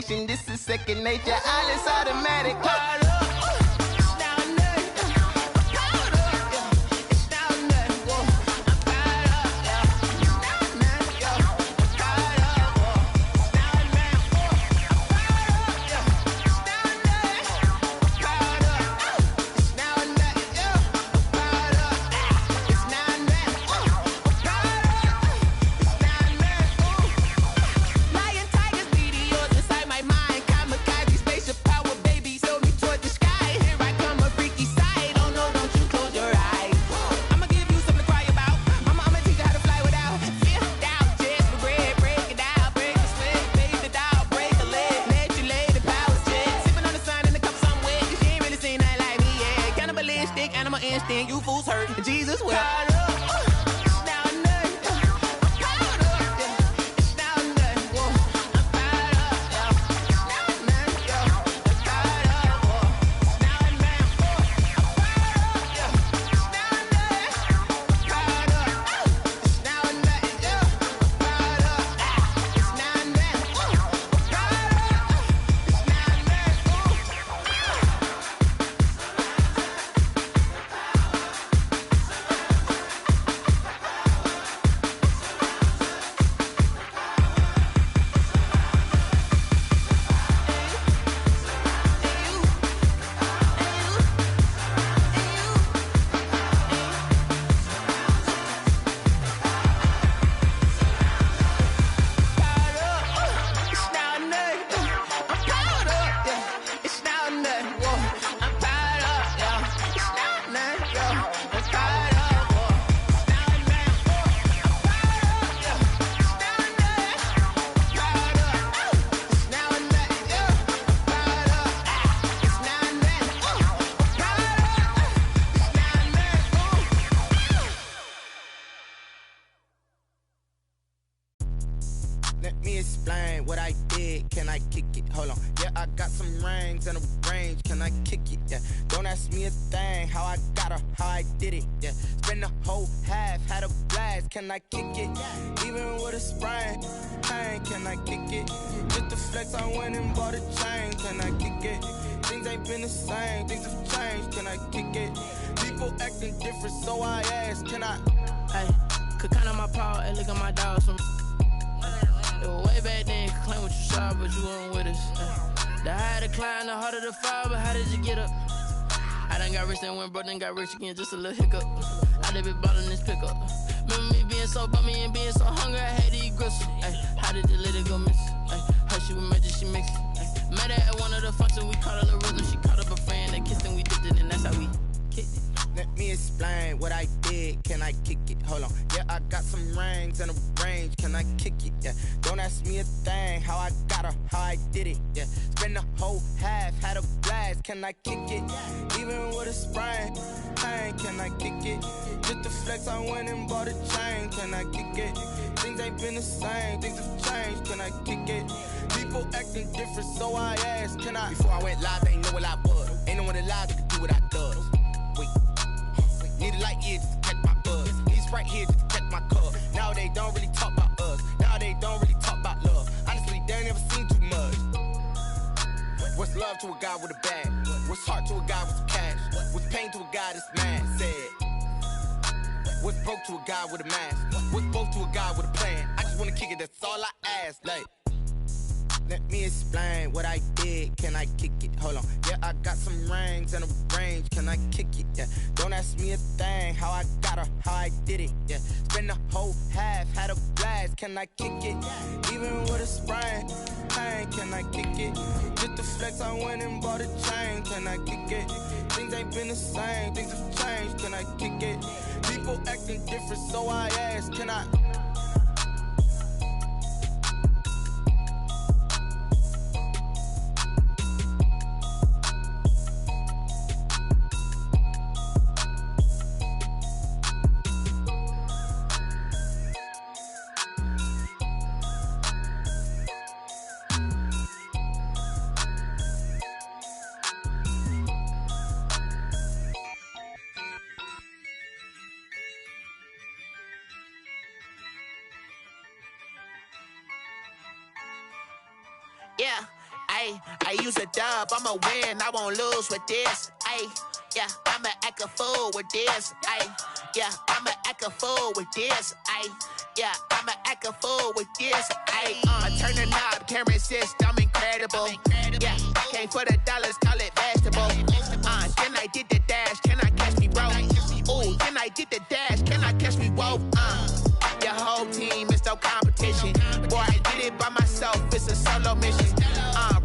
combination. This is second nature. All is automatic. Call up. You fools hurt. Jesus will. Let me explain what I did. Can I kick it? Hold on. Yeah, I got some rings and a range. Can I kick it? Yeah. Don't ask me a thing. How I got her, how I did it. Yeah. Spend the whole half, had a blast. Can I kick it? Even with a sprain. Pain, can I kick it? Just the flex, I went and bought a chain. Can I kick it? Things ain't been the same. Things have changed. Can I kick it? People acting different, so I ask. Can I? Hey, could count on my power and look at my dogs from. It was way back then, could claim what you saw, but you weren't with us. The higher the climb, the harder the fall, but how did you get up? I done got rich, then went broke, then got rich again, just a little hiccup. I done been bottling this pickup. Remember me being so bummy and being so hungry, I had to eat gristle. Ay, how did the lady go miss? Ay, her she was magic, she mixed it. Met her at one of the functions, we caught a little rhythm. She caught up a friend, they kissed and we dipped it, and that's how we kicked it. Let me explain what I did. Can I kick it? Hold on. Yeah, I got some rings and a range. Can I kick it? Yeah. Don't ask me a thing. How I got her, how I did it. Yeah. Spend the whole half, had a blast. Can I kick it? Even with a sprain. Pain, can I kick it? Just the flex, I went and bought a chain. Can I kick it? Things ain't been the same. Things have changed. Can I kick it? People acting different, so I asked. Can I? Before I went live, they ain't know what I was. Ain't no one alive that could do what I does. Need a light year just to catch my buzz. Need Sprite here just to catch my cup. Now they don't really talk about us. Now they don't really talk about love. Honestly, they ain't never seen too much. What's love to a guy with a bag? What's heart to a guy with some cash? What's pain to a guy that's mad? Said. What's broke to a guy with a mask? What's both to a guy with a plan? I just wanna kick it, that's all I ask. Like, let me explain what I did. Can I kick it? Hold on. Yeah, I got some rings and a range. Can I kick it? Yeah. Don't ask me a thing. How I got her, how I did it. Yeah. Spend the whole half, had a blast. Can I kick it? Even with a sprain. Pain, can I kick it? Just the flex, I went and bought a chain. Can I kick it? Things ain't been the same. Things have changed. Can I kick it? People acting different, so I ask. Can I? Yeah, I use a dub, I'ma win, I won't lose with this. Yeah, I'ma act a fool with this. Yeah, I'ma act a fool with this. Yeah, I'ma act a fool with this. I turn the knob, can't resist, I'm incredible. Yeah, came for the dollars, call it vegetable. Then I did the dash, can I catch me, bro? Ooh, then I did the dash, can I catch me, whoa? Your whole team is no competition. Boy, I did it by myself, it's a solo mission.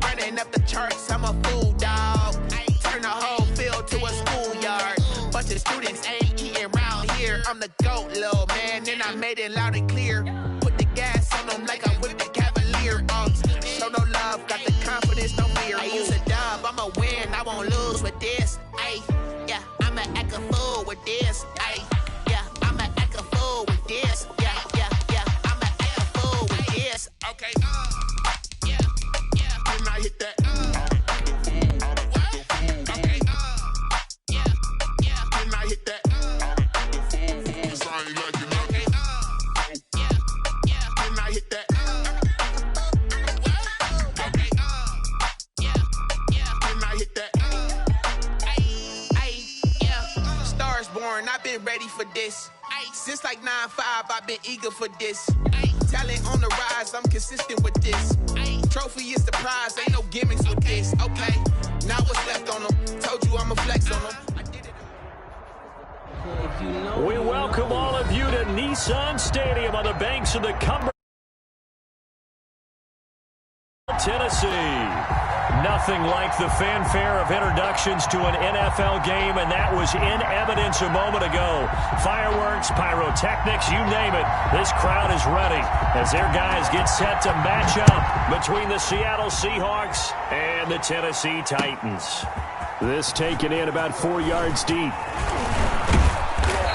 Running up the charts, I'm a fool, dog. Turn the whole field to a schoolyard. Bunch of students ain't eating round here. I'm the GOAT, little man, and I made it loud and clear. Put the gas on them like I'm with the Cavalier. Show no love, got the confidence, no fear. I use a dub, I'ma win, I won't lose with this. Yeah, I'ma act a fool with this. Yeah, I'ma act a fool with this. Yeah, I'ma act a fool with this. Okay, yeah, can I hit that? Okay, yeah, can I hit that? Cause I ain't like it. Okay, yeah, can I hit that? Okay, yeah, can I hit that? Yeah, stars born, I've been ready for this. Since like 9-5, I've been eager for this. Talent on the rise, I'm consistent with this. Trophy is the prize, ain't no gimmicks with this. Okay, now what's left on them? Told you I'ma flex on them. We welcome all of you to Nissan Stadium on the banks of the Cumberland, Tennessee. Nothing like the fanfare of introductions to an NFL game, and that was in evidence a moment ago. Fireworks, pyrotechnics, you name it. This crowd is ready as their guys get set to match up between the Seattle Seahawks and the Tennessee Titans. This taken in about 4 yards deep.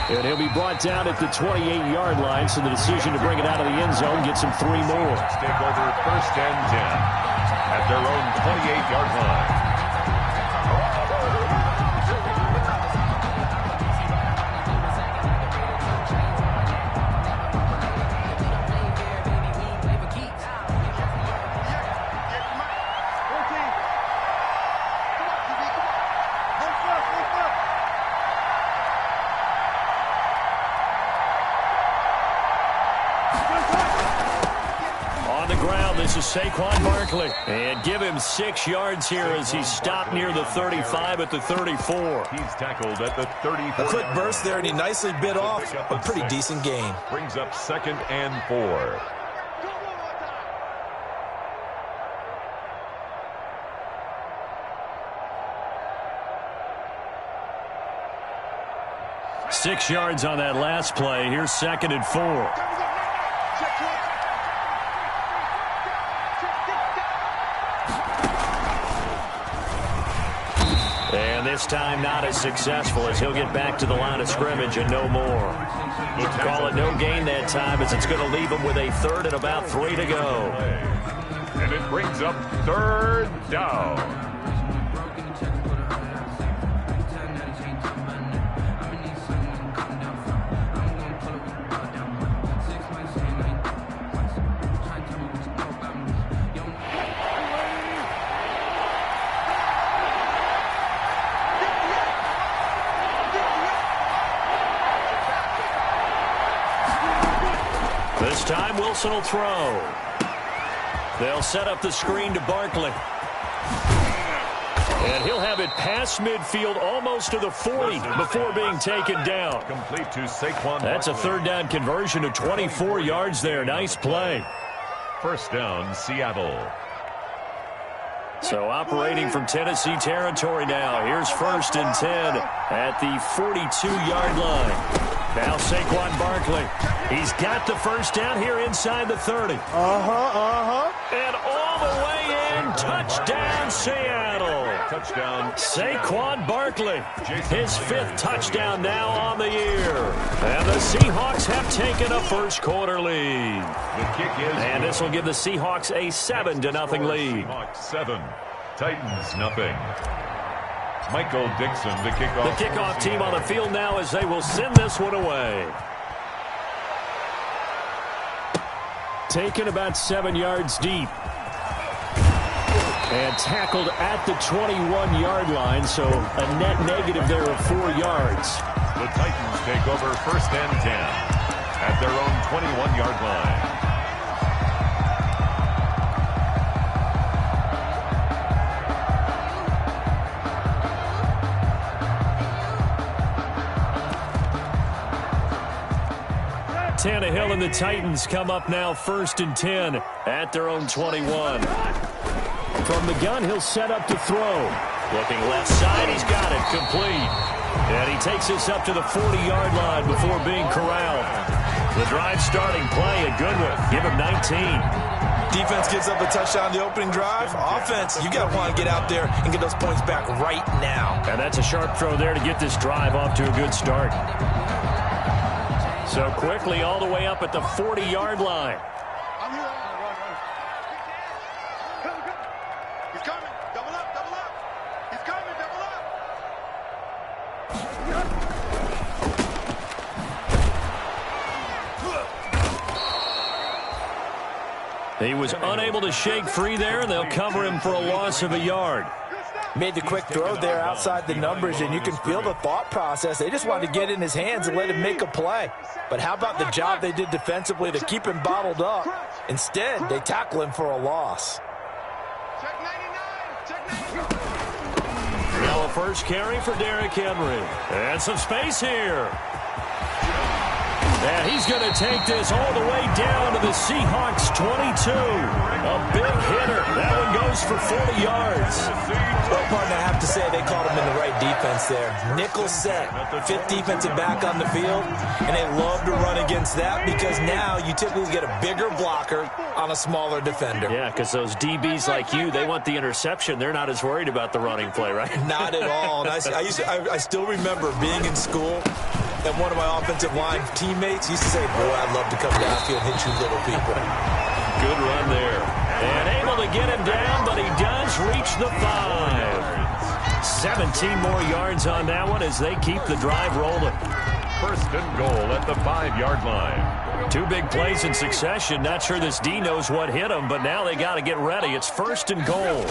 And he'll be brought down at the 28-yard line, so the decision to bring it out of the end zone gets him 3 more. Take over 1st and 10. At their own 28-yard line. This is Saquon Barkley. And give him 6 yards here as he stopped near the 35 at the 34. He's tackled at the 34. A quick burst there, and he nicely bit off a pretty decent gain. Brings up 2nd and 4. Six yards on that last play. Here's 2nd and 4. And this time not as successful as he'll get back to the line of scrimmage and no more. Call it no gain that time as it's going to leave him with a 3rd and about 3 to go. And it brings up 3rd down. This time Wilson will throw. They'll set up the screen to Barkley. And he'll have it past midfield almost to the 40 before being taken down. Complete to Saquon. That's a 3rd down conversion of 24 yards there. Nice play. 1st down, Seattle. So operating from Tennessee territory now. Here's 1st and 10 at the 42-yard line. Now Saquon Barkley. He's got the 1st down here inside the 30. And all the way in. Touchdown, Seattle. Touchdown. Saquon Barkley. His 5th touchdown now on the year. And the Seahawks have taken a first-quarter lead. The kick is and this will give the Seahawks a 7-0 lead. Seahawks 7. Titans nothing. Michael Dixon, the kickoff. The kickoff team on the field now as they will send this one away. Taken about 7 yards deep. And tackled at the 21-yard line, so a net negative there of 4 yards. The Titans take over 1st and 10 at their own 21-yard line. Tannehill and the Titans come up now 1st and 10 at their own 21. From the gun, he'll set up to throw. Looking left side, he's got it, complete. And he takes this up to the 40-yard line before being corralled. The drive starting play, a good one. Give him 19. Defense gives up a touchdown the opening drive. Offense, you got to want to get out there and get those points back right now. And that's a sharp throw there to get this drive off to a good start. So quickly all the way up at the 40-yard line. He's coming. Double up, double up. He's coming, double up. He was unable to shake free there, and they'll cover him for a loss of a yard. Made the quick throw there outside the numbers, and you can feel the thought process. They just wanted to get in his hands and let him make a play. But how about the job they did defensively to keep him bottled up? Instead, they tackle him for a loss. Check 99. Check 99. Now a first carry for Derrick Henry. And some space here. And he's going to take this all the way down to the Seahawks 22. A big hitter. That one goes for 40 yards. Well, partner, I have to say they called him in the right defense there. Nickel set, 5th defensive back on the field, and they love to run against that because now you typically get a bigger blocker on a smaller defender. Yeah, because those DBs like you, they want the interception. They're not as worried about the running play, right? Not at all. And I still remember being in school, and one of my offensive line teammates used to say, boy, I'd love to come downfield and hit you little people. Good run there. And able to get him down, but he does reach the 5. 17 more yards on that one as they keep the drive rolling. 1st and goal at the 5-yard line. 2 big plays in succession. Not sure this D knows what hit him, but now they got to get ready. It's 1st and goal.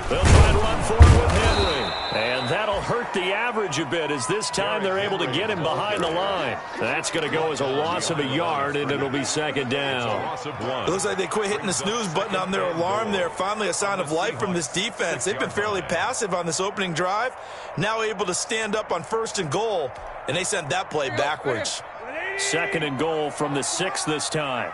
They'll try and run for it with Henry. And that'll hurt the average a bit as this time they're able to get him behind the line. That's going to go as a loss of a yard, and it'll be 2nd down. It looks like they quit hitting the snooze button on their alarm there. Finally a sign of life from this defense. They've been fairly passive on this opening drive. Now able to stand up on 1st and goal, and they sent that play backwards. 2nd and goal from the 6 this time.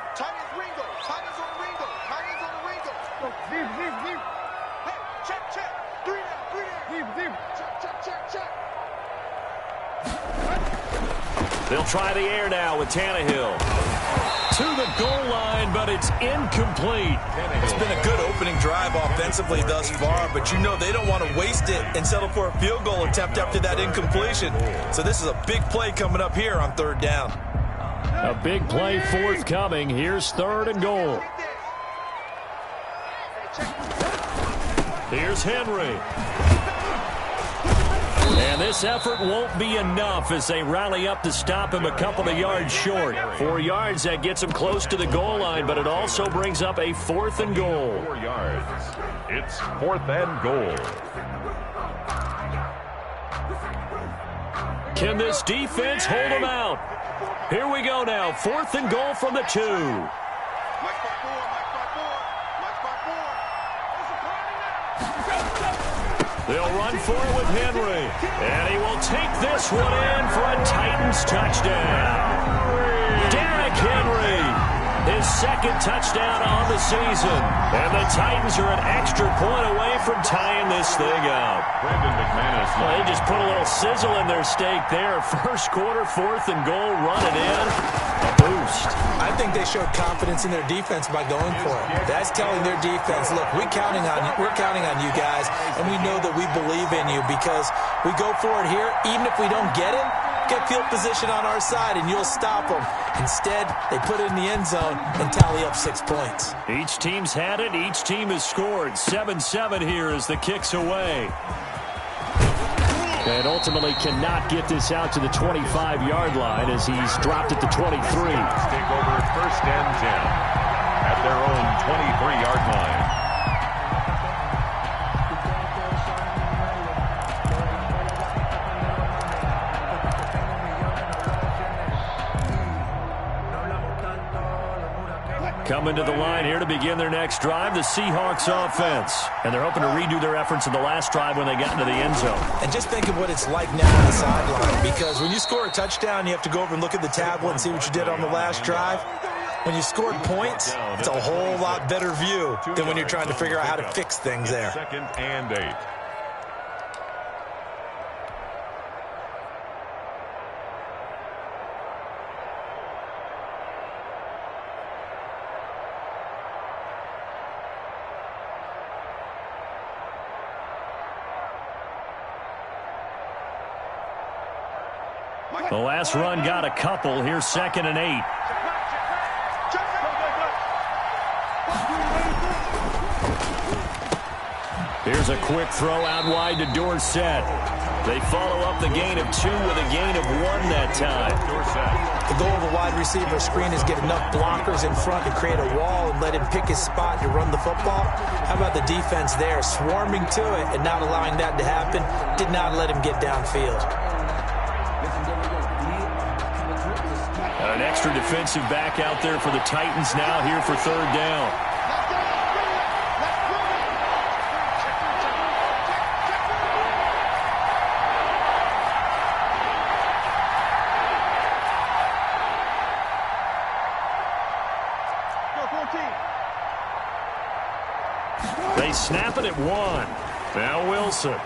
They'll try the air now with Tannehill. To the goal line, but it's incomplete. It's been a good opening drive offensively thus far, but you know they don't want to waste it and settle for a field goal attempt after that incompletion. So this is a big play coming up here on 3rd down. A big play forthcoming. Here's 3rd and goal. Here's Henry. And this effort won't be enough as they rally up to stop him a couple of yards short. 4 yards, that gets him close to the goal line, but it also brings up a 4th and goal. 4 yards. It's 4th and goal. Can this defense hold him out? Here we go now. 4th and goal from the 2. They'll run for it with Henry. And he will take this one in for a Titans touchdown. Derrick Henry. His 2nd touchdown on the season. And the Titans are an extra point away from tying this thing up. Brandon McManus. Well, they just put a little sizzle in their steak there. 1st quarter, 4th and goal, run it in. A boost. I think they showed confidence in their defense by going for it. That's telling their defense, look, we're counting on you guys, and we know that we believe in you because we go for it here. Even if we don't get it, get field position on our side, and you'll stop them. Instead, they put it in the end zone and tally up 6 points. Each team's had it. Each team has scored. 7-7 here as the kick's away. And ultimately cannot get this out to the 25-yard line as he's dropped at the 23. Take over 1st and 10 at their own 23-yard line. Coming to the line here to begin their next drive, the Seahawks offense. And they're hoping to redo their efforts in the last drive when they got into the end zone. And just think of what it's like now on the sideline, because when you score a touchdown, you have to go over and look at the tablet and see what you did on the last drive. When you scored points, it's a whole lot better view than when you're trying to figure out how to fix things there. 2nd and 8. The last run got a couple. Here's 2nd and 8. Here's a quick throw out wide to Dorsett. They follow up the gain of 2 with a gain of 1 that time. The goal of a wide receiver screen is get enough blockers in front to create a wall and let him pick his spot to run the football. How about the defense there, swarming to it and not allowing that to happen? Did not let him get downfield. An extra defensive back out there for the Titans now here for 3rd down. They snap it at 1. Now Wilson.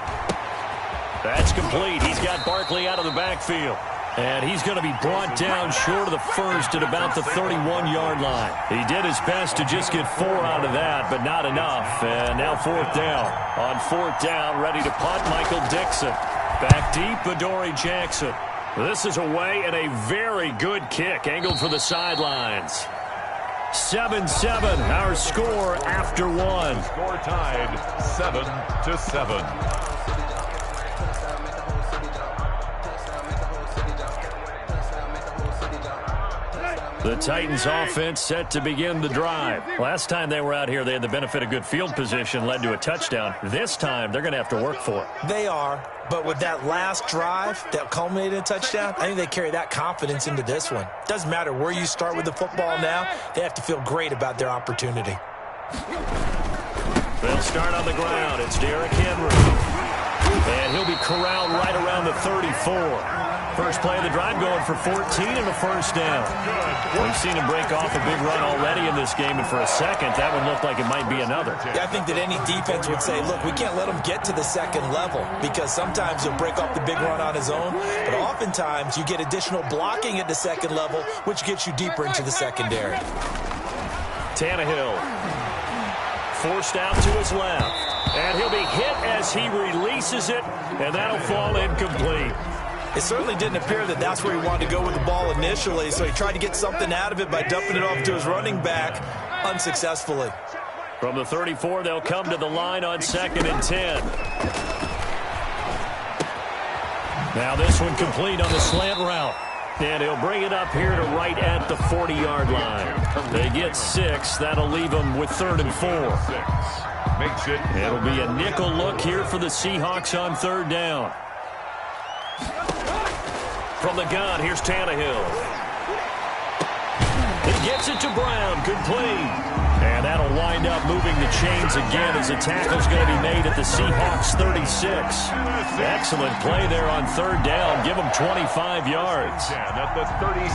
That's complete. He's got Barkley out of the backfield. And he's going to be brought down short of the first at about the 31-yard line. He did his best to just get 4 out of that, but not enough. And now 4th down. On 4th down, ready to punt, Michael Dixon. Back deep, Adoree Jackson. This is away and a very good kick, angled for the sidelines. 7-7, our score after 1. Score tied 7-7. The Titans offense set to begin the drive. Last time they were out here, they had the benefit of good field position, led to a touchdown. This time, they're going to have to work for it. They are, but with that last drive that culminated in a touchdown, I think they carry that confidence into this one. Doesn't matter where you start with the football now, they have to feel great about their opportunity. They'll start on the ground. It's Derrick Henry. And he'll be corralled right around the 34. First play of the drive going for 14 and a first down. We've seen him break off a big run already in this game, and for a second, that one looked like it might be another. Yeah, I think that any defense would say, look, we can't let him get to the second level, because sometimes he'll break off the big run on his own, but oftentimes you get additional blocking at the second level, which gets you deeper into the secondary. Tannehill forced out to his left, and he'll be hit as he releases it, and that'll fall incomplete. It certainly didn't appear that that's where he wanted to go with the ball initially, so he tried to get something out of it by dumping it off to his running back unsuccessfully. From the 34, they'll come to the line on 2nd and 10. Now this one complete on the slant route. And he'll bring it up here to right at the 40-yard line. They get 6. That'll leave them with 3rd and 4. Makes it. It'll be a nickel look here for the Seahawks on 3rd down. From the gun, here's Tannehill. He gets it to Brown, complete. And that'll wind up moving the chains again as a tackle's going to be made at the Seahawks 36. Excellent play there on 3rd down. Give them 25 yards.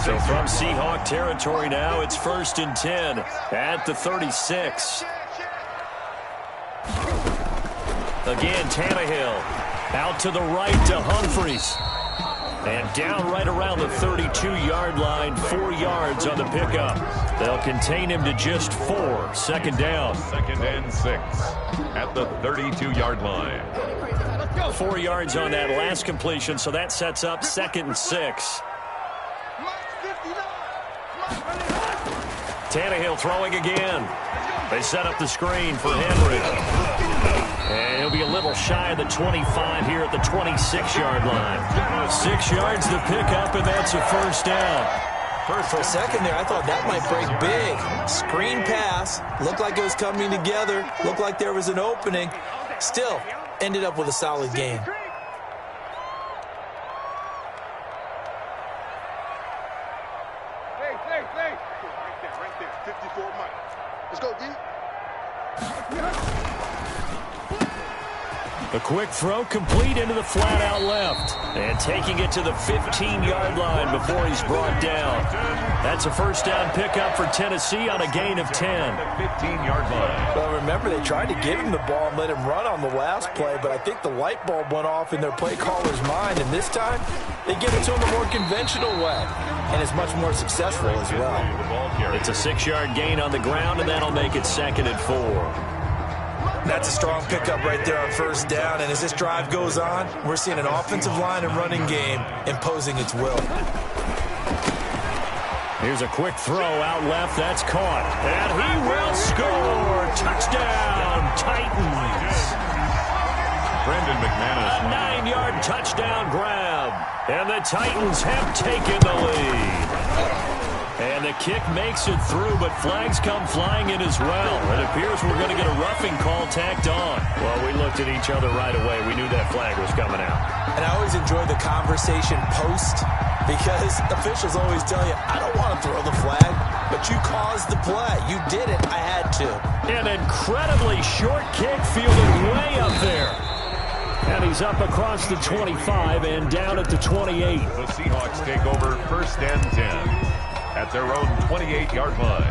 So from Seahawk territory now, it's 1st and 10 at the 36. Again, Tannehill out to the right to Humphries. And down right around the 32-yard line, 4 yards on the pickup. They'll contain him to just 4. 2nd down. 2nd and 6 at the 32-yard line. 4 yards on that last completion, so that sets up 2nd and 6. Tannehill throwing again. They set up the screen for Henry. And he'll be a little shy of the 25 here at the 26-yard line. 6 yards to pick up, and that's a first down. For a second there, I thought that might break big. Screen pass. Looked like it was coming together. Looked like there was an opening. Still, ended up with a solid game. Right there, 54 Mike. Let's go, D. A quick throw complete into the flat out left. And taking it to the 15-yard line before he's brought down. That's a first down pickup for Tennessee on a gain of 10. 15-yard line. Well, remember, they tried to give him the ball and let him run on the last play, but I think the light bulb went off in their play caller's mind, and this time they give it to him a more conventional way, and it's much more successful as well. It's a 6-yard gain on the ground, and that'll make it 2nd and 4. That's a strong pickup right there on first down, and as this drive goes on, we're seeing an offensive line and running game imposing its will. Here's a quick throw out left. That's caught. And he will score. Touchdown, Titans. Brandon McManus. A 9-yard touchdown grab. And the Titans have taken the lead. And the kick makes it through, but flags come flying in as well. It appears we're going to get a roughing call tacked on. Well, we looked at each other right away. We knew that flag was coming out. And I always enjoy the conversation post, because officials always tell you, I don't want to throw the flag, but you caused the play. You did it. I had to. An incredibly short kick fielded way up there. And he's up across the 25 and down at the 28. The Seahawks take over 1st and 10 at their own 28-yard line.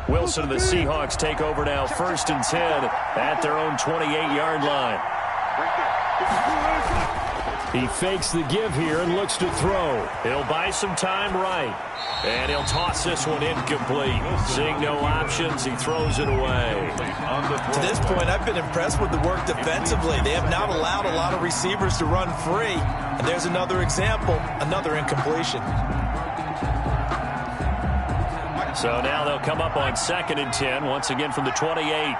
Wilson and the Seahawks take over now 1st and 10 at their own 28-yard line. He fakes the give here and looks to throw. He'll buy some time right. And he'll toss this one incomplete. Seeing no options, he throws it away. To this point, I've been impressed with the work defensively. They have not allowed a lot of receivers to run free. And there's another example, another incompletion. So now they'll come up on 2nd and 10, once again from the 28.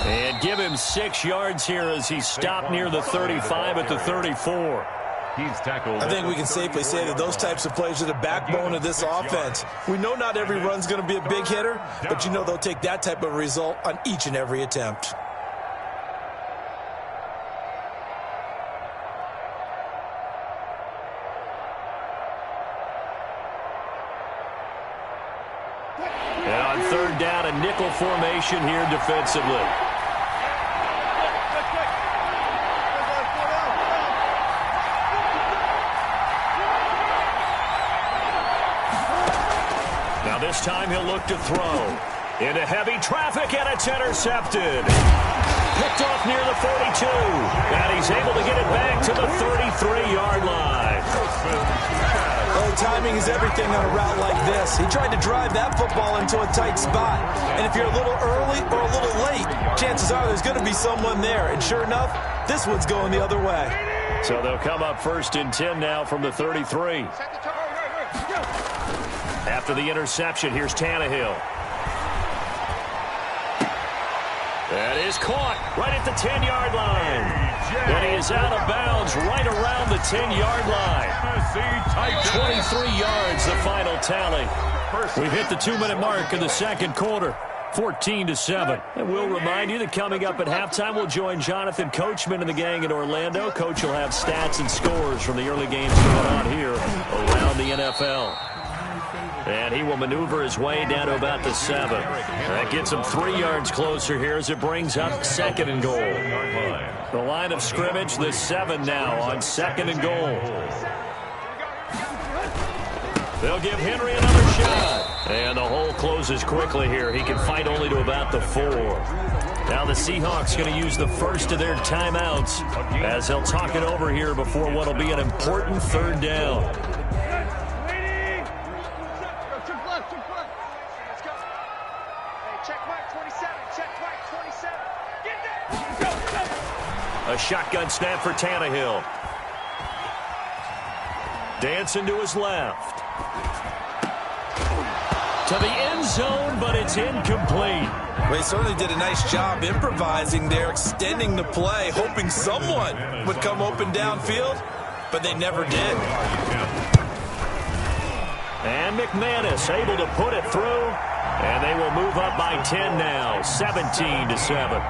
And give him 6 yards here as he stopped near the 35 at the 34. He's tackled. I think we can safely say that those types of plays are the backbone of this offense. We know not every run's going to be a big hitter, but you know they'll take that type of result on each and every attempt. And on 3rd down, a nickel formation here defensively. Now this time he'll look to throw. Into heavy traffic, and it's intercepted. Picked off near the 42. And he's able to get it back to the 33-yard line. Well, timing is everything on a route like this. He tried to drive that football into a tight spot. And if you're a little early or a little late, chances are there's going to be someone there. And sure enough, this one's going the other way. So they'll come up 1st and 10 now from the 33. After the interception, here's Tannehill. That is caught right at the 10-yard line. And he is out of bounds right around the 10-yard line. 23 yards, the final tally. We've hit the 2-minute mark in the 2nd quarter. 14-7. And we'll remind you that coming up at halftime, we'll join Jonathan Coachman and the gang in Orlando. Coach will have stats and scores from the early games going on here around the NFL. And he will maneuver his way down to about the 7. That gets him 3 yards closer here as it brings up 2nd and goal. The line of scrimmage, the 7 now on 2nd and goal. They'll give Henry another shot. And the hole closes quickly here. He can fight only to about the 4. Now the Seahawks going to use the first of their timeouts as they'll talk it over here before what will be an important 3rd down. A shotgun snap for Tannehill. Dancing to his left. To the end zone, but it's incomplete. Well, he certainly did a nice job improvising there, extending the play, hoping someone would come open downfield, but they never did. And McManus able to put it through, and they will move up by 10 now, 17-7.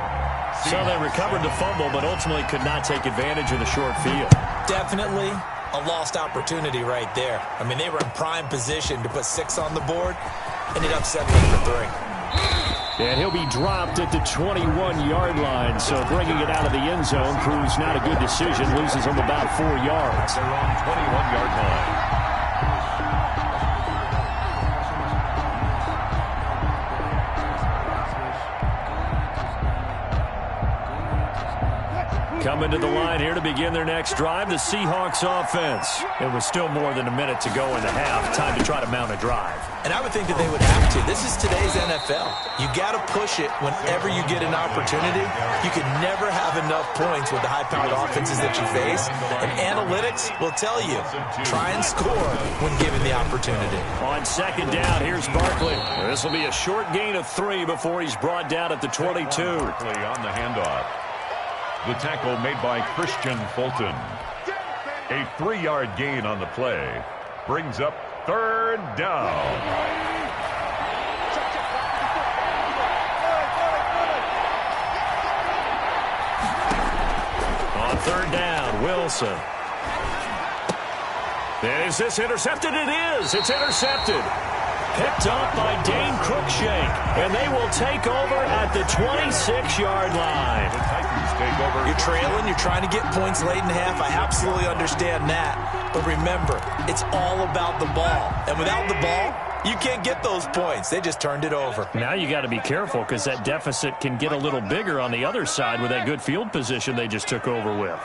So they recovered the fumble, but ultimately could not take advantage of the short field. Definitely a lost opportunity right there. I mean, they were in prime position to put 6 on the board. Ended up settling for 3. And he'll be dropped at the 21-yard line, so bringing it out of the end zone proves not a good decision. Loses him about 4 yards. They're on 21-yard line. Coming to the line here to begin their next drive, the Seahawks offense. It was still more than a minute to go in the half. Time to try to mount a drive. And I would think that they would have to. This is today's NFL. You got to push it whenever you get an opportunity. You can never have enough points with the high-powered offenses that you face. And analytics will tell you, try and score when given the opportunity. On second down, here's Barkley. This will be a short gain of 3 before he's brought down at the 22. Barkley on the handoff. The tackle made by Christian Fulton. A 3-yard gain on the play. Brings up 3rd down. On 3rd down, Wilson. Is this intercepted? It is. It's intercepted. Picked up by Dane Cruikshank. And they will take over at the 26-yard line. The Titans take over. You're trailing. You're trying to get points late in the half. I absolutely understand that. But remember, it's all about the ball. And without the ball, you can't get those points. They just turned it over. Now you got to be careful because that deficit can get a little bigger on the other side with that good field position they just took over with.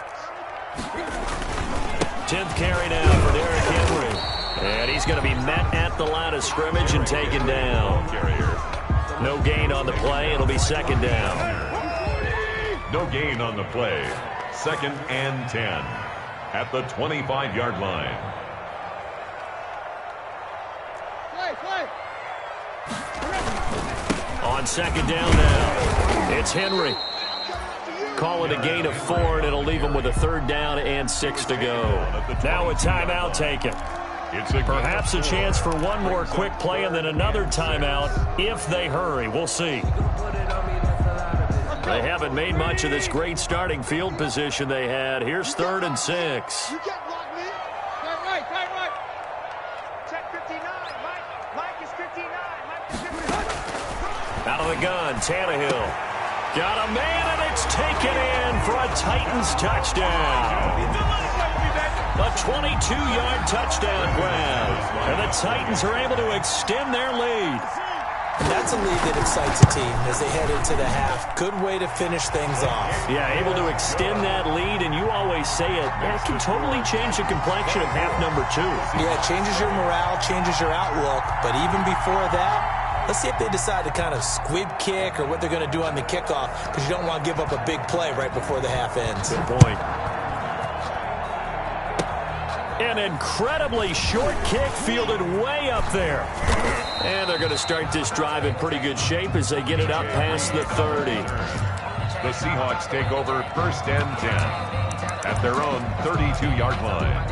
10th carry now for Derrick Henry. And he's going to be met at the line of scrimmage and taken down. No gain on the play. It'll be 2nd down. No gain on the play. 2nd and 10 at the 25-yard line. On 2nd down now, it's Henry. Call it a gain of 4, and it'll leave him with a 3rd down and 6 to go. Now a timeout taken. Perhaps a chance for one more quick play and then another timeout if they hurry. We'll see. They haven't made much of this great starting field position they had. Here's 3rd and 6. You can't block me. Right. Check 59. Mike is 59. Mike is 59. Out of the gun, Tannehill. Got a man, and it's taken in for a Titans touchdown. A 22-yard touchdown grab. And the Titans are able to extend their lead. And that's a lead that excites a team as they head into the half. Good way to finish things off. Yeah, able to extend that lead, and you always say it can totally change the complexion of half number 2. Yeah, it changes your morale, changes your outlook. But even before that, let's see if they decide to kind of squib kick or what they're going to do on the kickoff, because you don't want to give up a big play right before the half ends. Good point. An incredibly short kick fielded way up there. And they're going to start this drive in pretty good shape as they get it up past the 30. The Seahawks take over 1st and 10 at their own 32-yard line.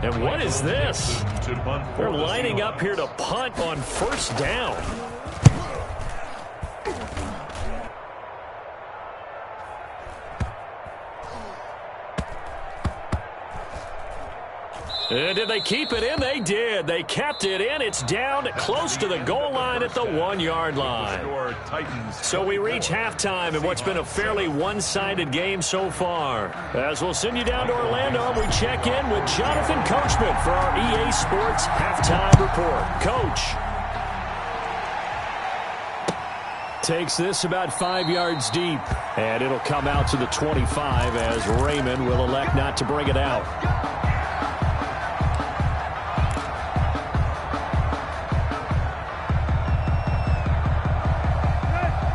And what is this? They're lining up here to punt on 1st down. And did they keep it in? They did. They kept it in. It's down close to the goal line at the 1-yard line. So we reach halftime in what's been a fairly one-sided game so far. As we'll send you down to Orlando, we check in with Jonathan Coachman for our EA Sports Halftime Report. Coach. Takes this about 5 yards deep. And it'll come out to the 25 as Raymond will elect not to bring it out.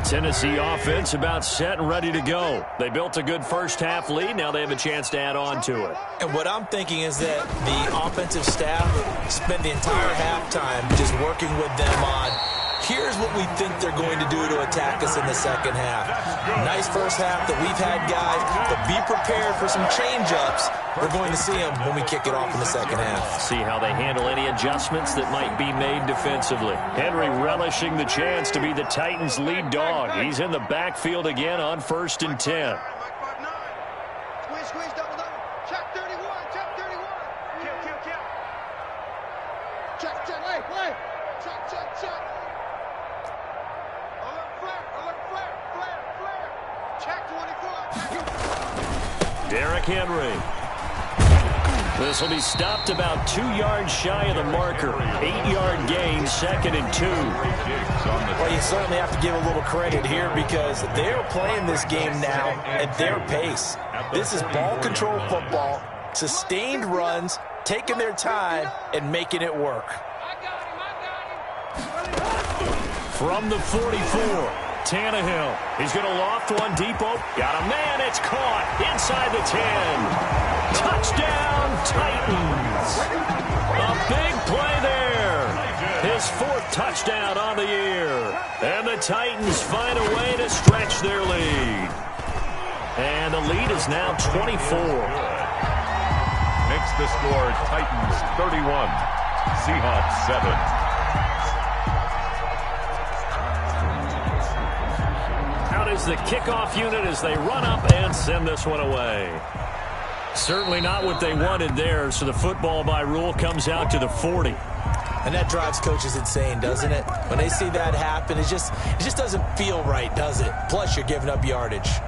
Tennessee offense about set and ready to go. They built a good first half lead. Now they have a chance to add on to it. And what I'm thinking is that the offensive staff spent the entire halftime just working with them on Here's what we think they're going to do to attack us in the second half. Nice first half that we've had, guys, but be prepared for some change-ups. We're going to see them when we kick it off in the second half. See how they handle any adjustments that might be made defensively. Henry relishing the chance to be the Titans' lead dog. He's in the backfield again on 1st and 10. Squeeze, double. Check 31, check 31. Kill. Check, wait. Check. Alert, flare. Check 24. Derrick Henry. This will be stopped about 2 yards shy of the marker. 8-yard gain, 2nd and 2. Well, you certainly have to give a little credit here because they're playing this game now at their pace. This is ball control football, sustained runs, taking their time, and making it work. From the 44, Tannehill. He's going to loft one deep. Got a man. It's caught inside the 10. Touchdown, Titans. A big play there. His 4th touchdown on the year. And the Titans find a way to stretch their lead. And the lead is now 24. Makes the score Titans 31, Seahawks 7. Out is the kickoff unit as they run up and send this one away. Certainly not what they wanted there, so the football by rule comes out to the 40. And that drives coaches insane, doesn't it? When they see that happen, it just doesn't feel right, does it? Plus, you're giving up yardage.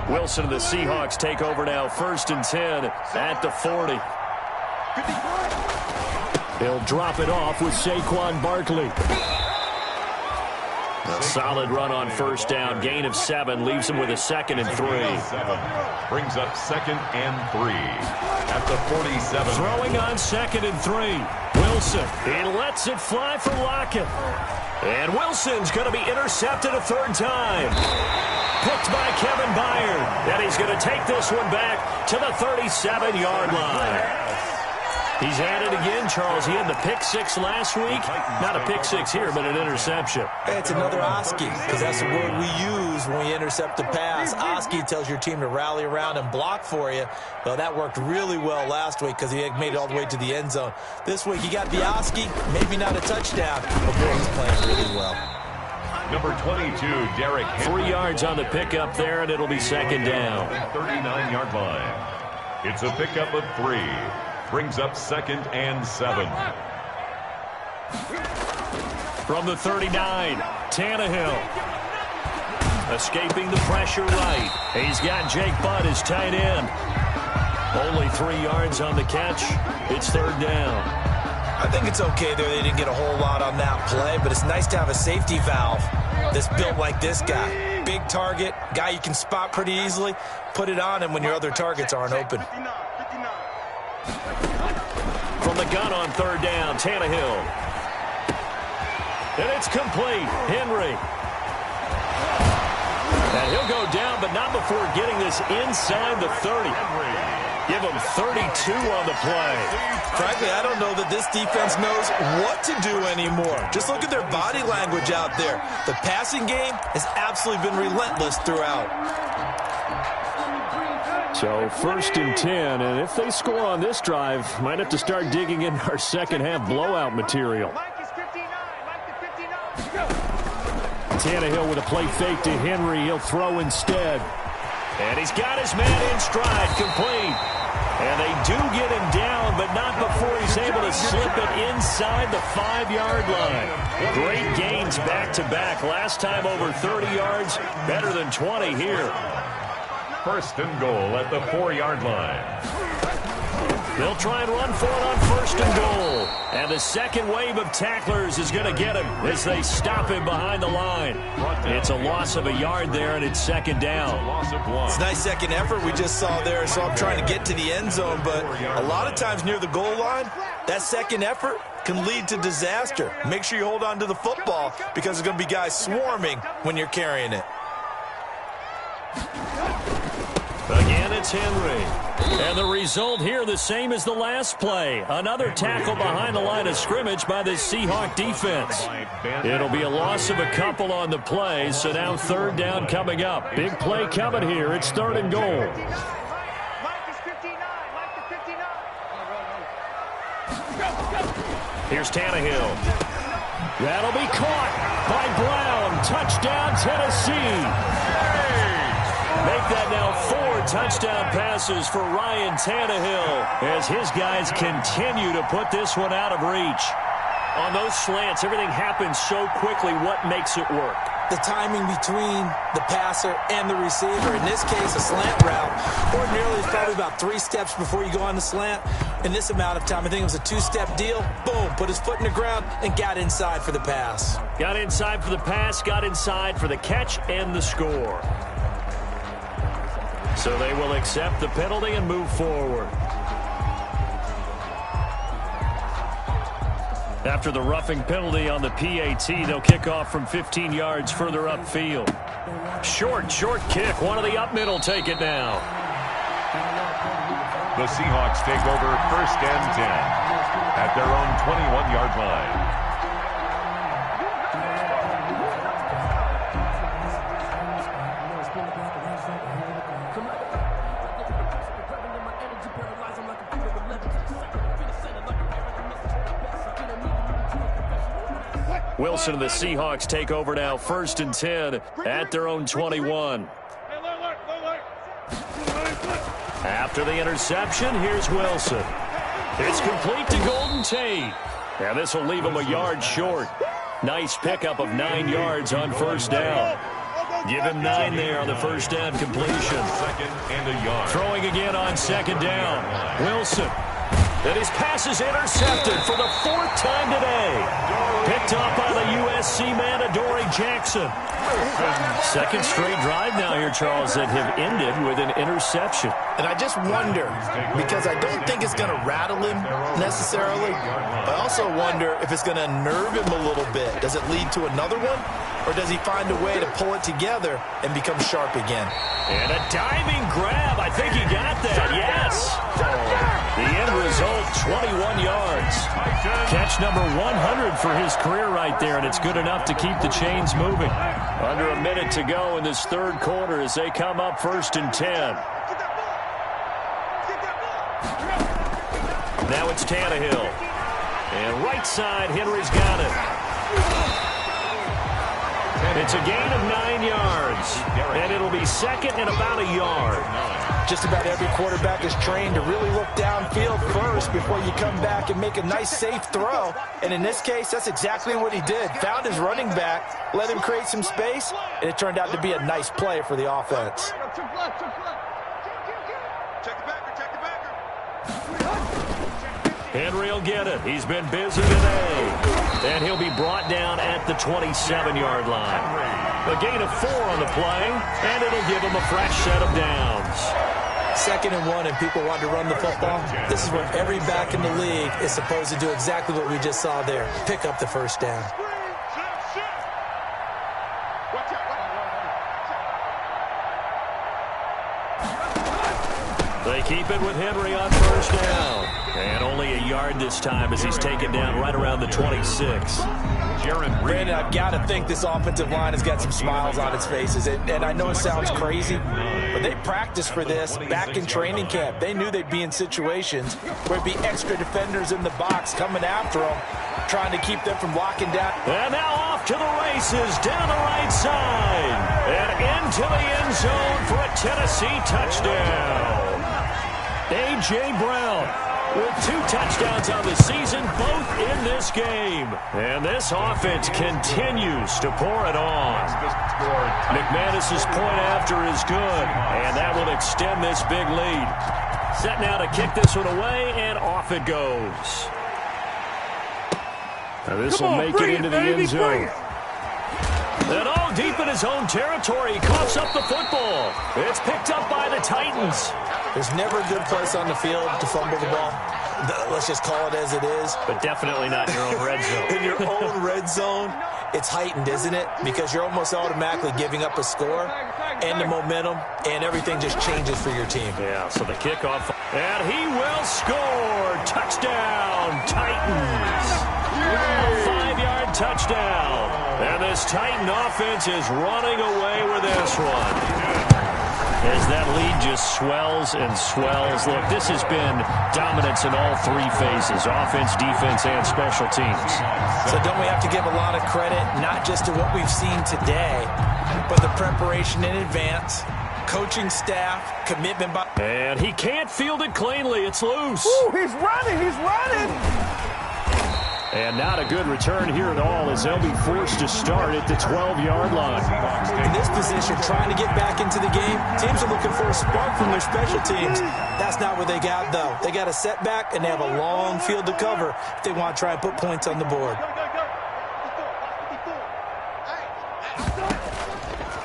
Wilson and the Seahawks take over now, 1st and 10 at the 40. He'll drop it off with Saquon Barkley. A solid run on 1st down. Gain of 7 leaves him with a 2nd and 3. Brings up 2nd and 3 at the 47. Throwing on 2nd and 3. Wilson. He lets it fly for Lockett. And Wilson's going to be intercepted a 3rd time. Picked by Kevin Byard. And he's going to take this one back to the 37-yard line. He's at it again, Charles. He had the pick 6 last week. Not a pick 6 here, but an interception. It's another Oski, because that's the word we use when we intercept a pass. Oski tells your team to rally around and block for you. Well, that worked really well last week because he made it all the way to the end zone. This week, he got the Oski, maybe not a touchdown, but boy, he's playing really well. Number 22, Derrick Henry. 3 yards on the pickup there, and it'll be 2nd down. 39-yard line. It's a pickup of 3. Brings up 2nd and 7. From the 39, Tannehill. Escaping the pressure right. He's got Jake Butt as tight end. Only 3 yards on the catch. It's 3rd down. I think it's okay there. They didn't get a whole lot on that play, but it's nice to have a safety valve that's built like this guy. Big target, guy you can spot pretty easily. Put it on him when your other targets aren't open. From the gun on 3rd down, Tannehill. And it's complete. Henry. And he'll go down, but not before getting this inside the 30. Give him 32 on the play. Frankly, I don't know that this defense knows what to do anymore. Just look at their body language out there. The passing game has absolutely been relentless throughout. So 1st and 10, and if they score on this drive, might have to start digging in our second half blowout material. Tannehill with a play fake to Henry. He'll throw instead. And he's got his man in stride, complete. And they do get him down, but not before he's able to slip it inside the 5-yard line. Great gains back-to-back. Last time over 30 yards, better than 20 here. 1st and goal at the 4-yard line. They'll try and run for it on first and goal. And the second wave of tacklers is going to get him as they stop him behind the line. It's a loss of a yard there, and it's second down. It's a nice second effort we just saw there, so I'm trying to get to the end zone, but a lot of times near the goal line, that second effort can lead to disaster. Make sure you hold on to the football because there's going to be guys swarming when you're carrying it. Again, it's Henry. And the result here the same as the last play. Another tackle behind the line of scrimmage by the Seahawk defense. It'll be a loss of a couple on the play, so now third down coming up. Big play coming here. It's third and goal. Here's Tannehill. That'll be caught by Brown. Touchdown, Tennessee. Make that now 4 touchdown passes for Ryan Tannehill as his guys continue to put this one out of reach. On those slants, everything happens so quickly. What makes it work? The timing between the passer and the receiver. In this case, a slant route. Ordinarily, it's probably about 3 steps before you go on the slant. In this amount of time, I think it was a 2-step deal. Boom, put his foot in the ground and got inside for the pass. Got inside for the pass, got inside for the catch and the score. So they will accept the penalty and move forward. After the roughing penalty on the PAT, they'll kick off from 15 yards further upfield. Short kick. One of the up middle take it now. The Seahawks take over first and 10 at their own 21-yard line. Wilson and the Seahawks take over now first and 10 at their own 21. After the interception, here's Wilson. It's complete to Golden Tate. And this will leave him a yard short. Nice pickup of 9 yards on first down. Give him 9 there on the first down completion. Second and a yard. Throwing again on second down. Wilson. And his pass is intercepted for the 4th time today. Picked off by the USC man, Adoree Jackson. Second straight drive now here, Charles, that have ended with an interception. And I just wonder, because I don't think it's going to rattle him necessarily, I also wonder if it's going to nerve him a little bit. Does it lead to another one? Or does he find a way to pull it together and become sharp again? And a diving grab. I think he got that. Yes. The end result, 21 yards. Catch number 100 for his career right there, and it's good enough to keep the chains moving. Under a minute to go in this third quarter as they come up first and 10. Now it's Tannehill. And right side, Henry's got it. It's a gain of 9 yards, and it'll be second and about a yard. Just about every quarterback is trained to really look downfield first before you come back and make a nice, safe throw. And in this case, that's exactly what he did. Found his running back, let him create some space, and it turned out to be a nice play for the offense. Henry will get it. He's been busy today. And he'll be brought down at the 27-yard line. A gain of 4 on the play, and it'll give him a fresh set of downs. 2nd and 1, and people want to run the football. This is where every back in the league is supposed to do exactly what we just saw there. Pick up the first down. They keep it with Henry on first down. And only a yard this time as he's taken down right around the 26. Brandon, I've got to think this offensive line has got some smiles on its faces. And I know it sounds crazy, but they practiced for this back in training camp. They knew they'd be in situations where it'd be extra defenders in the box coming after them, trying to keep them from locking down. And now off to the races down the right side. And into the end zone for a Tennessee touchdown. A.J. Brown with 2 touchdowns on the season, both in this game. And this offense continues to pour it on. McManus's point after is good, and that will extend this big lead. Set now to kick this one away, and off it goes. Now this will make it into the end zone. And all deep in his own territory, he coughs up the football. It's picked up by the Titans. There's never a good place on the field to fumble the ball. Let's just call it as it is. But definitely not in your own red zone. In your own red zone, it's heightened, isn't it? Because you're almost automatically giving up a score and the momentum, and everything just changes for your team. Yeah, so the kickoff. And he will score. Touchdown, Titans. A 5-yard touchdown. And this Titan offense is running away with this one. As that lead just swells and swells. Look, this has been dominance in all three phases, offense, defense, and special teams. So don't we have to give a lot of credit, not just to what we've seen today, but the preparation in advance, coaching staff, commitment by... And he can't field it cleanly. It's loose. Ooh, he's running. He's running. And not a good return here at all as they'll be forced to start at the 12-yard line. In this position, trying to get back into the game, teams are looking for a spark from their special teams. That's not what they got, though. They got a setback, and they have a long field to cover if they want to try and put points on the board.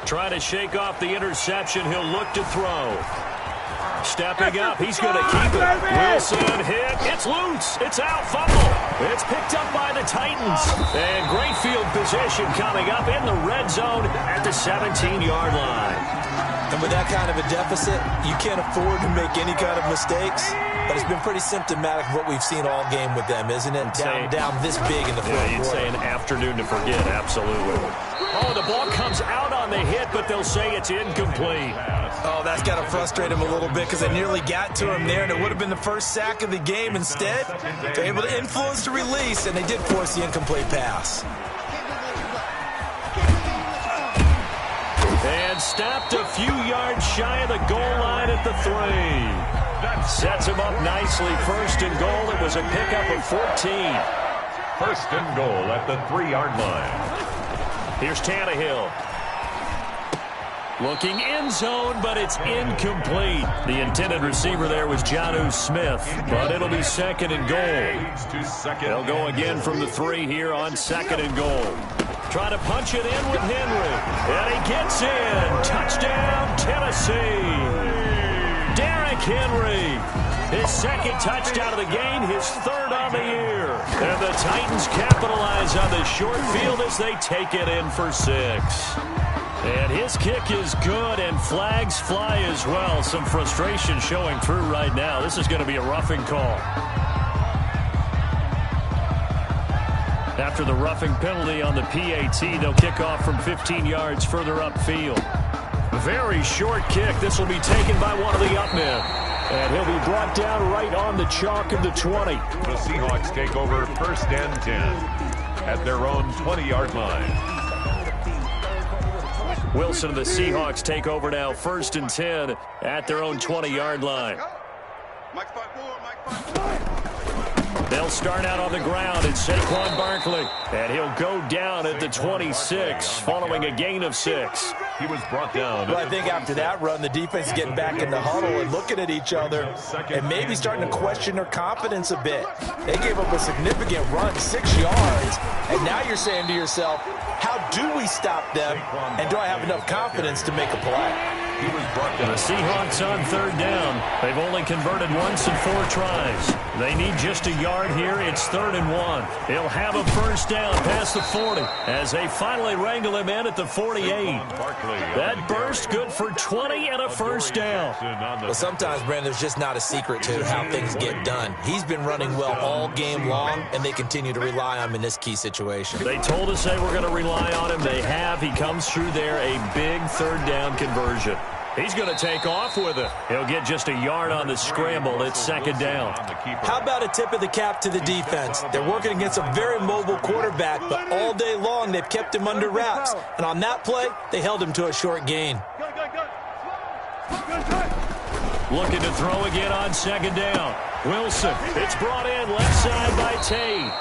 Trying to shake off the interception. He'll look to throw. Stepping up, he's going to keep it. Wilson hit. It's loose. It's out. Fumble. It's picked up by the Titans. And great field position coming up in the red zone at the 17-yard line. And with that kind of a deficit, you can't afford to make any kind of mistakes. But it's been pretty symptomatic of what we've seen all game with them, isn't it? Down this big in the fourth quarter. You'd say an afternoon to forget. Absolutely. Oh, the ball comes out on the hit, but they'll say it's incomplete. Oh, that's got to frustrate him a little bit because they nearly got to him there, and it would have been the first sack of the game. Instead, they're able to influence the release, and they did force the incomplete pass. And stopped a few yards shy of the goal line at the 3. That sets him up nicely. First and goal. It was a pickup of 14. First and goal at the 3-yard line. Here's Tannehill. Looking end zone, but it's incomplete. The intended receiver there was Jonnu Smith, but it'll be second and goal. They'll go again from the 3 here on second and goal. Trying to punch it in with Henry. And he gets in. Touchdown, Tennessee. Derrick Henry. His second touchdown of the game, his third on the year. And the Titans capitalize on the short field as they take it in for 6. And his kick is good, and flags fly as well. Some frustration showing through right now. This is going to be a roughing call. After the roughing penalty on the PAT, they'll kick off from 15 yards further upfield. Very short kick. This will be taken by one of the up men. And he'll be brought down right on the chalk of the 20. The Seahawks take over first and 10 at their own 20-yard line. Wilson and the Seahawks take over now first and 10 at their own 20-yard line. They'll start out on the ground. It's Saquon Barkley, and he'll go down at the 26 following a gain of 6. He was brought down. Well, I think after that run, the defense is getting back in the huddle and looking at each other and maybe starting to question their confidence a bit. They gave up a significant run, 6 yards, and now you're saying to yourself, how do we stop them, and do I have enough confidence to make a play? He was brought down. The Seahawks on third down. They've only converted once in 4 tries. They need just a yard here. It's 3rd and 1. He'll have a first down past the 40 as they finally wrangle him in at the 48. That burst good for 20 and a first down. Well, sometimes, Brandon, there's just not a secret to how things get done. He's been running well all game long, and they continue to rely on him in this key situation. They told us they were going to rely on him. They have. He comes through there, a big third down conversion. He's going to take off with it. He'll get just a yard on the scramble. It's 2nd down. How about a tip of the cap to the defense? They're working against a very mobile quarterback, but all day long they've kept him under wraps. And on that play, they held him to a short gain. Looking to throw again on 2nd down. Wilson. It's brought in left side by Tate.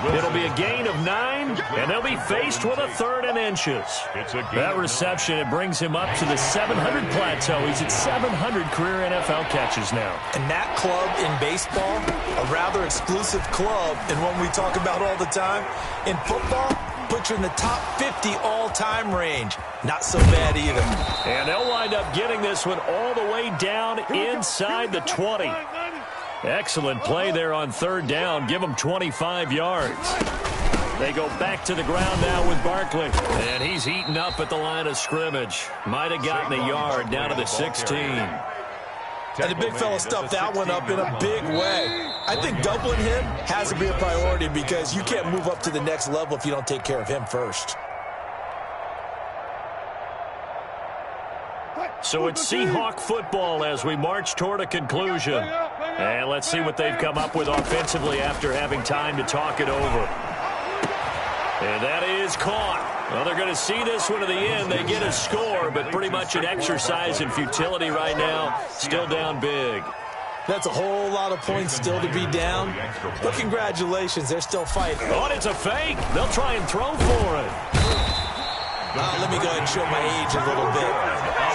It'll be a gain of 9, and they'll be faced with a 3rd and inches. That reception, it brings him up to the 700 plateau. He's at 700 career NFL catches now. And that club in baseball, a rather exclusive club, and one we talk about all the time. In football, put you in the top 50 all-time range. Not so bad either. And they'll wind up getting this one all the way down inside the 20. Excellent play there on 3rd down. Give them 25 yards. They go back to the ground now with Barkley. And he's eaten up at the line of scrimmage. Might have gotten a yard down to the 16. And the big fella stuffed that one up in a big way. I think doubling him has to be a priority because you can't move up to the next level if you don't take care of him first. So it's Seahawk football as we march toward a conclusion. And let's see what they've come up with offensively after having time to talk it over. And that is caught. Well, they're going to see this one to the end. They get a score, but pretty much an exercise in futility right now. Still down big. That's a whole lot of points still to be down. But congratulations, they're still fighting. Oh, and it's a fake. They'll try and throw for it. Let me go ahead and show my age a little bit.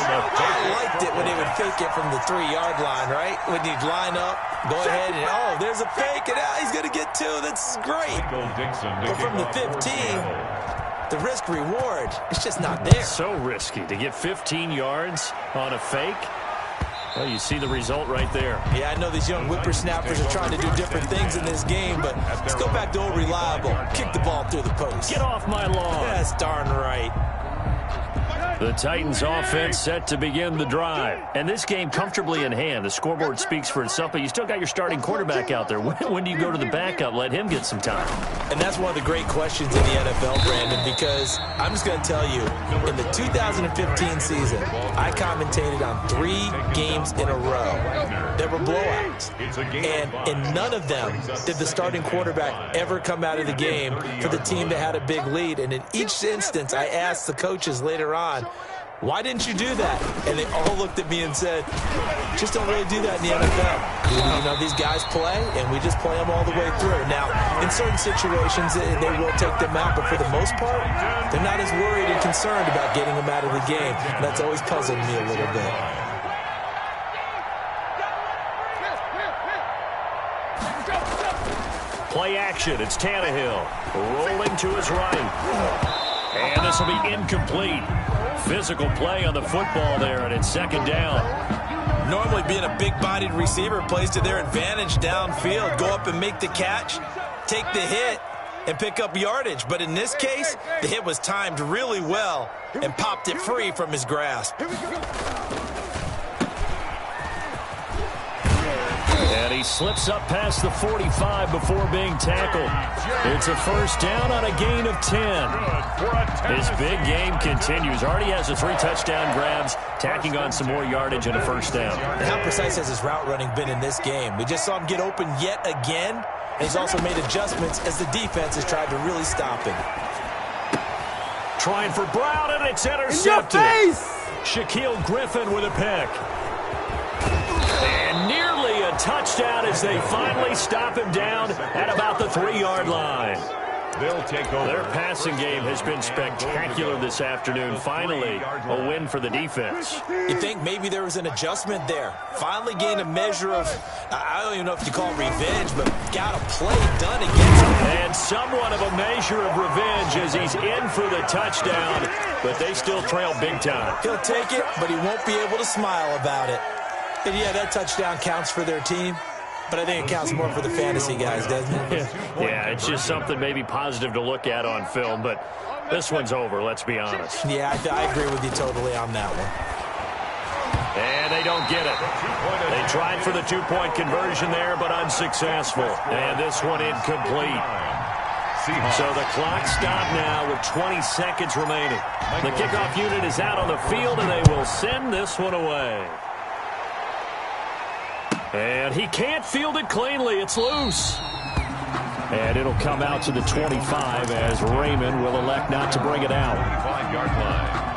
I liked it when they would fake it from the 3-yard line, right? When you'd line up, go ahead and, oh, there's a fake, and now he's going to get 2. That's great. But from the 15, the risk-reward, it's just not there. So risky to get 15 yards on a fake. Well, you see the result right there. Yeah, I know these young whippersnappers are trying to do different things in this game, but let's go back to old reliable. Kick the ball through the post. Get off my lawn. That's darn right. The Titans offense set to begin the drive. And this game comfortably in hand. The scoreboard speaks for itself, but you still got your starting quarterback out there. When do you go to the backup? Let him get some time. And that's one of the great questions in the NFL, Brandon, because I'm just going to tell you, in the 2015 season, I commentated on 3 games in a row that were blowouts. And in none of them did the starting quarterback ever come out of the game for the team that had a big lead. And in each instance, I asked the coaches later on, why didn't you do that? And they all looked at me and said, just don't really do that in the NFL. You know, these guys play, and we just play them all the way through. Now, in certain situations, they will take them out, but for the most part, they're not as worried and concerned about getting them out of the game. And that's always puzzled me a little bit. Play action. It's Tannehill rolling to his right. And this will be incomplete. Physical play on the football there, and it's 2nd down. Normally being a big-bodied receiver plays to their advantage downfield. Go up and make the catch, take the hit, and pick up yardage. But in this case, the hit was timed really well and popped it free from his grasp. And he slips up past the 45 before being tackled. It's a 1st down on a gain of 10. His big game continues. Already has the 3 touchdown grabs, tacking on some more yardage and a 1st down. And how precise has his route running been in this game? We just saw him get open yet again, and he's also made adjustments as the defense has tried to really stop him. Trying for Brown, and it's intercepted. In your face! Shaquille Griffin with a pick. And nearly a touchdown as they finally stop him down at about the 3-yard line. They'll take over. Their passing game has been spectacular this afternoon. Finally, a win for the defense. You think maybe there was an adjustment there? Finally gained a measure of, I don't even know if you call it revenge, but got a play done against him. And somewhat of a measure of revenge as he's in for the touchdown, but they still trail big time. He'll take it, but he won't be able to smile about it. And yeah, that touchdown counts for their team, but I think it counts more for the fantasy guys, doesn't it? Yeah, it's just something maybe positive to look at on film, but this one's over, let's be honest. Yeah, I agree with you totally on that one. And they don't get it. They tried for the 2-point conversion there, but unsuccessful. And this one incomplete. So the clock stopped now with 20 seconds remaining. The kickoff unit is out on the field, and they will send this one away. And he can't field it cleanly. It's loose. And it'll come out to the 25 as Raymond will elect not to bring it out. 25-yard line.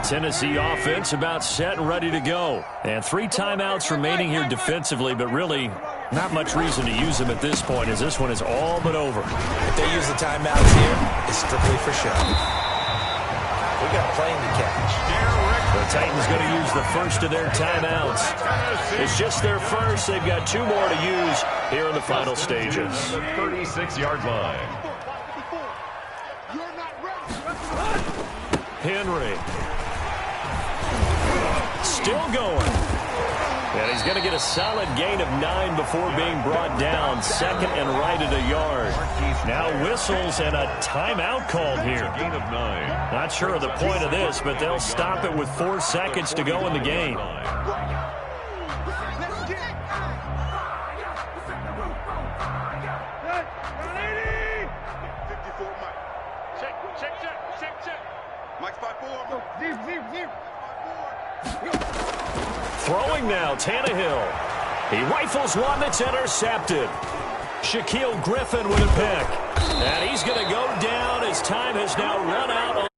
Tennessee offense about set and ready to go. And 3 timeouts remaining here defensively, but really Not much reason to use him at this point, as this one is all but over. If they use the timeouts here, it's strictly for show. We got playing to catch. The Titans going to use the first of their timeouts. It's just their first. They've got 2 more to use here in the final stages. The 36-yard line. Henry. Still going. And he's going to get a solid gain of 9 before being brought down. Second and right at a yard. Now whistles and a timeout called here. Gain of 9. Not sure of the point of this, but they'll stop it with 4 seconds to go in the game. Throwing now, Tannehill. He rifles one that's intercepted. Shaquille Griffin with a pick. And he's going to go down as time has now run out.